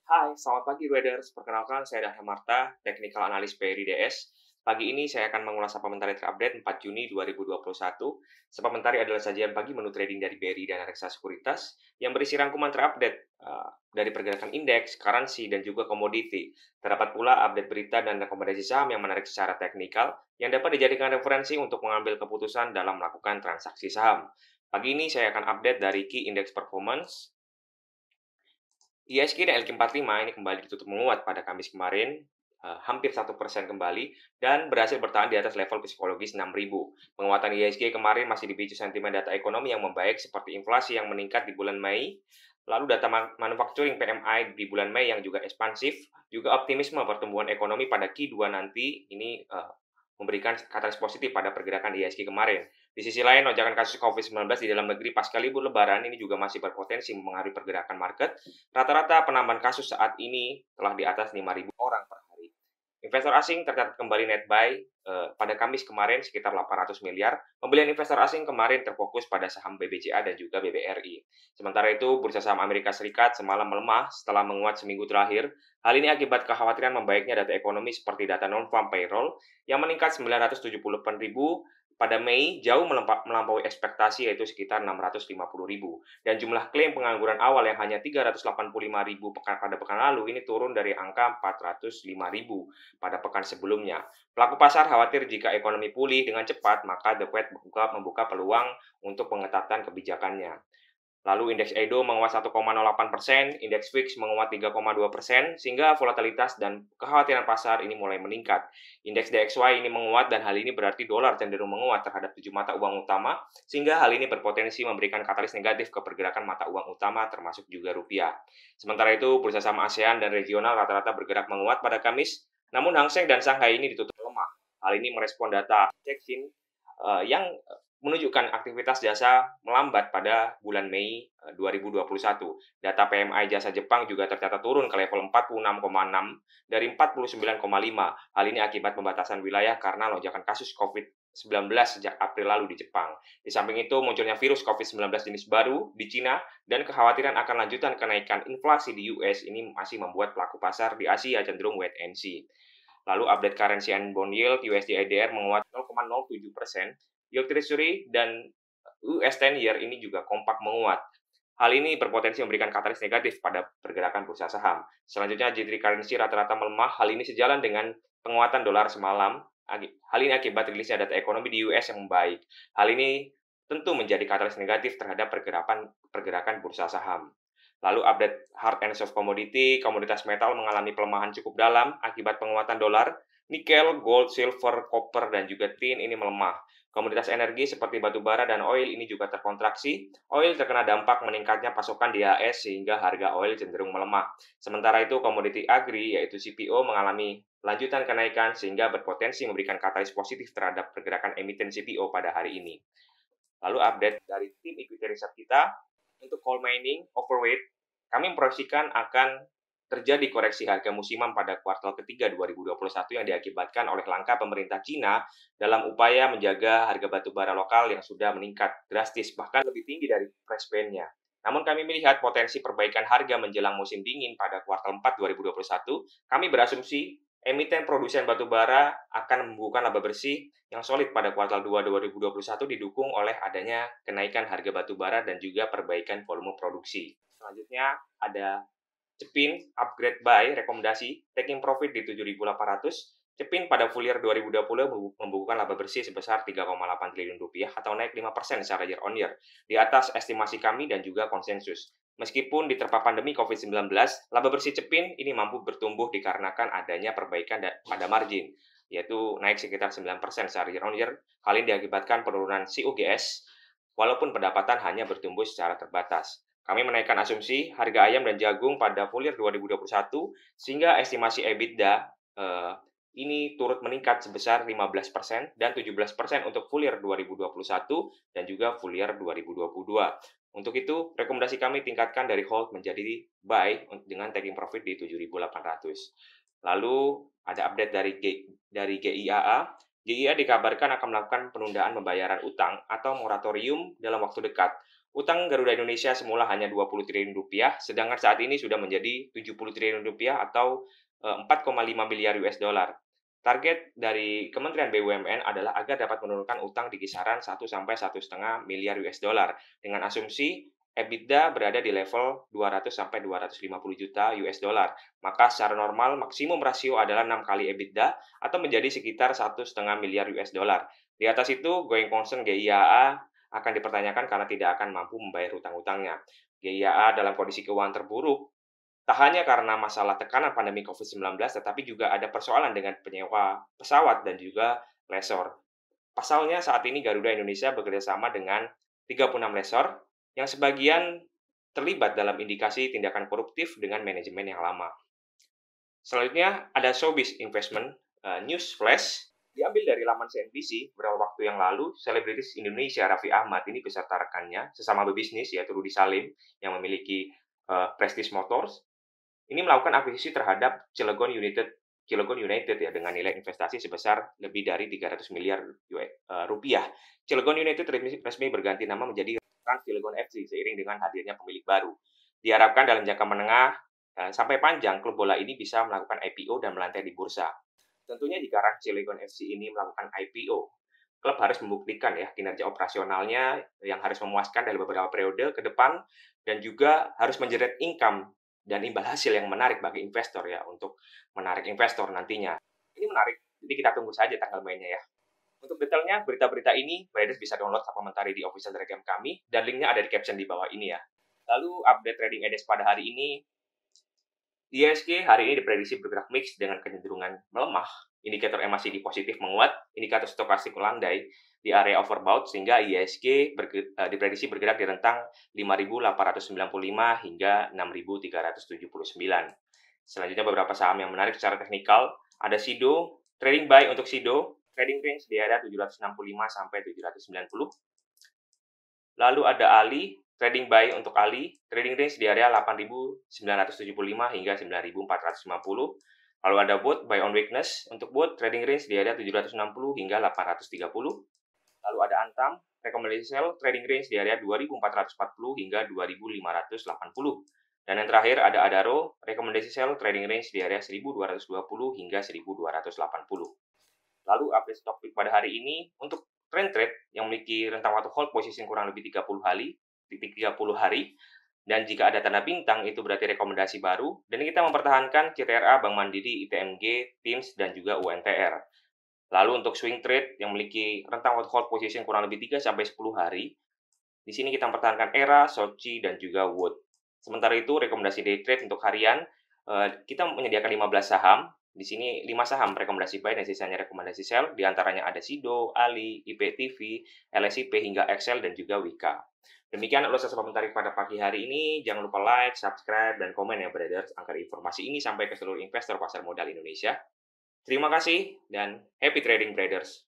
Hai, selamat pagi Traders. Perkenalkan, saya Dahlia Marta, Technical Analyst BRI DS. Pagi ini saya akan mengulas saham mentari terupdate 4 Juni 2021. Saham mentari adalah sajian pagi menu trading dari BRI dan Reksa Sekuritas yang berisi rangkuman terupdate dari pergerakan indeks, currency, dan juga komoditi. Terdapat pula update berita dan rekomendasi saham yang menarik secara teknikal yang dapat dijadikan referensi untuk mengambil keputusan dalam melakukan transaksi saham. Pagi ini saya akan update dari Key Index Performance. IHSG dan LQ45 ini kembali ditutup menguat pada Kamis kemarin, hampir 1% kembali, dan berhasil bertahan di atas level psikologis 6.000. Penguatan IHSG kemarin masih dipicu sentimen data ekonomi yang membaik seperti inflasi yang meningkat di bulan Mei, lalu data manufacturing PMI di bulan Mei yang juga ekspansif, juga optimisme pertumbuhan ekonomi pada Q2 nanti ini memberikan katalis positif pada pergerakan IHSG kemarin. Di sisi lain, lonjakan kasus COVID-19 di dalam negeri pasca libur lebaran ini juga masih berpotensi mempengaruhi pergerakan market. Rata-rata penambahan kasus saat ini telah di atas 5.000 orang per hari. Investor asing tercatat kembali net buy pada Kamis kemarin sekitar 800 miliar. Pembelian investor asing kemarin terfokus pada saham BBCA dan juga BBRI. Sementara itu, bursa saham Amerika Serikat semalam melemah setelah menguat seminggu terakhir. Hal ini akibat kekhawatiran membaiknya data ekonomi seperti data non-farm payroll yang meningkat 978.000 pada Mei, jauh melampaui ekspektasi yaitu sekitar 650.000. Dan jumlah klaim pengangguran awal yang hanya 385.000 pada pekan lalu ini turun dari angka 405.000 pada pekan sebelumnya. Pelaku pasar khawatir jika ekonomi pulih dengan cepat, maka The Fed membuka peluang untuk pengetatan kebijakannya. Lalu indeks Edo menguat 1,08%, indeks VIX menguat 3,2%, sehingga volatilitas dan kekhawatiran pasar ini mulai meningkat. Indeks DXY ini menguat dan hal ini berarti dolar cenderung menguat terhadap 7 mata uang utama, sehingga hal ini berpotensi memberikan katalis negatif ke pergerakan mata uang utama termasuk juga rupiah. Sementara itu, bursa saham ASEAN dan regional rata-rata bergerak menguat pada Kamis, namun Hang Seng dan Shanghai ini ditutup lemah. Hal ini merespon data Techfin yang menunjukkan aktivitas jasa melambat pada bulan Mei 2021. Data PMI jasa Jepang juga tercatat turun ke level 46,6 dari 49,5. Hal ini akibat pembatasan wilayah karena lonjakan kasus COVID-19 sejak April lalu di Jepang. Di samping itu, munculnya virus COVID-19 jenis baru di Cina dan kekhawatiran akan lanjutan kenaikan inflasi di US ini masih membuat pelaku pasar di Asia cenderung wait and see. Lalu update currency and bond yield USD IDR menguat 0,07%, yield treasury dan US 10 year ini juga kompak menguat. Hal ini berpotensi memberikan katalis negatif pada pergerakan bursa saham. Selanjutnya, G3 currency rata-rata melemah. Hal ini sejalan dengan penguatan dolar semalam. Hal ini akibat rilisnya data ekonomi di US yang membaik. Hal ini tentu menjadi katalis negatif terhadap pergerakan bursa saham. Lalu update hard and soft commodity, komoditas metal mengalami pelemahan cukup dalam akibat penguatan dolar. Nikel, gold, silver, copper, dan juga tin ini melemah. Komoditas energi seperti batu bara dan oil ini juga terkontraksi. Oil terkena dampak meningkatnya pasokan di AS sehingga harga oil cenderung melemah. Sementara itu komoditi agri yaitu CPO mengalami lanjutan kenaikan sehingga berpotensi memberikan katalis positif terhadap pergerakan emiten CPO pada hari ini. Lalu update dari tim equity research kita untuk coal mining overweight, kami memproyeksikan akan terjadi koreksi harga musiman pada kuartal ketiga 2021 yang diakibatkan oleh langkah pemerintah Cina dalam upaya menjaga harga batu bara lokal yang sudah meningkat drastis, bahkan lebih tinggi dari price band-nya. Namun kami melihat potensi perbaikan harga menjelang musim dingin pada kuartal 4 2021, kami berasumsi emiten produsen batu bara akan membukukan laba bersih yang solid pada kuartal 2 2021 didukung oleh adanya kenaikan harga batu bara dan juga perbaikan volume produksi. Selanjutnya ada Cepin upgrade buy rekomendasi taking profit di 7.800. Cepin pada full year 2020 membukukan laba bersih sebesar 3,8 triliun rupiah atau naik 5% secara year on year di atas estimasi kami dan juga konsensus. Meskipun diterpa pandemi COVID-19, laba bersih Cepin ini mampu bertumbuh dikarenakan adanya perbaikan pada margin, yaitu naik sekitar 9% secara year on year. Hal ini diakibatkan penurunan COGS, walaupun pendapatan hanya bertumbuh secara terbatas. Kami menaikkan asumsi harga ayam dan jagung pada full year 2021 sehingga estimasi EBITDA ini turut meningkat sebesar 15% dan 17% untuk full year 2021 dan juga full year 2022. Untuk itu, rekomendasi kami tingkatkan dari hold menjadi buy dengan taking profit di 7.800. Lalu ada update dari GIAA. GIA dikabarkan akan melakukan penundaan pembayaran utang atau moratorium dalam waktu dekat. Utang Garuda Indonesia semula hanya Rp20 triliun, sedangkan saat ini sudah menjadi Rp70 triliun atau 4,5 miliar US dollar. Target dari Kementerian BUMN adalah agar dapat menurunkan utang di kisaran 1 sampai 1,5 miliar US dollar dengan asumsi EBITDA berada di level 200 sampai 250 juta US dollar. Maka secara normal maksimum rasio adalah 6 kali EBITDA atau menjadi sekitar 1,5 miliar US dollar. Di atas itu, going concern GIAA akan dipertanyakan karena tidak akan mampu membayar hutang-hutangnya. GIAA dalam kondisi keuangan terburuk, tak hanya karena masalah tekanan pandemi COVID-19, tetapi juga ada persoalan dengan penyewa pesawat dan juga lessor. Pasalnya saat ini Garuda Indonesia bekerjasama dengan 36 lessor yang sebagian terlibat dalam indikasi tindakan koruptif dengan manajemen yang lama. Selanjutnya ada Showbiz Investment News Flash. Diambil dari laman CNBC, beberapa waktu yang lalu, selebritis Indonesia Raffi Ahmad ini beserta rekannya, sesama pebisnis yaitu Rudy Salim, yang memiliki Prestige Motors, ini melakukan akuisisi terhadap Cilegon United ya, dengan nilai investasi sebesar lebih dari 300 miliar rupiah. Cilegon United resmi berganti nama menjadi Trans Cilegon FC seiring dengan hadirnya pemilik baru. Diharapkan dalam jangka menengah sampai panjang, klub bola ini bisa melakukan IPO dan melantai di bursa. Tentunya jika Trans Cilegon FC ini melakukan IPO, klub harus membuktikan ya kinerja operasionalnya yang harus memuaskan dalam beberapa periode ke depan dan juga harus menjerat income dan imbal hasil yang menarik bagi investor ya untuk menarik investor nantinya. Ini menarik, jadi kita tunggu saja tanggal mainnya ya. Untuk detailnya, berita-berita ini, traders bisa download supplementary di official Telegram kami, dan linknya ada di caption di bawah ini ya. Lalu, update trading EDS pada hari ini, IHSG hari ini diprediksi bergerak mix dengan kecenderungan melemah. Indikator MACD positif menguat, indikator stokastik melandai di area overbought sehingga IHSG diprediksi bergerak di rentang 5.895 hingga 6.379. Selanjutnya beberapa saham yang menarik secara teknikal, ada SIDO, trading buy untuk SIDO, trading range di area 765 sampai 790. Lalu ada Ali, trading buy untuk Ali, trading range di area 8.975 hingga 9.450. Lalu ada BOT, buy on weakness. Untuk BOT, trading range di area 760 hingga 830. Lalu ada Antam, rekomendasi sell, trading range di area 2.440 hingga 2.580. Dan yang terakhir ada Adaro, rekomendasi sell, trading range di area 1.220 hingga 1.280. Lalu update stock pick pada hari ini, untuk trend trade yang memiliki rentang waktu hold position kurang lebih 30 hari, dan jika ada tanda bintang itu berarti rekomendasi baru, dan kita mempertahankan CTRA, Bank Mandiri, ITMG, TIMS, dan juga UNTR. Lalu untuk swing trade yang memiliki rentang waktu hold position kurang lebih 3-10 hari, di sini kita mempertahankan ERA, SOCI, dan juga Wood. Sementara itu rekomendasi day trade untuk harian, kita menyediakan 15 saham. Di sini 5 saham rekomendasi buy dan sisanya rekomendasi sell. Di antaranya ada SIDO, Ali, IPTV, LSIP hingga Excel dan juga Wika. Demikian ulasan supplementary pada pagi hari ini. Jangan lupa like, subscribe, dan komen ya traders agar informasi ini sampai ke seluruh investor pasar modal Indonesia. Terima kasih dan happy trading traders.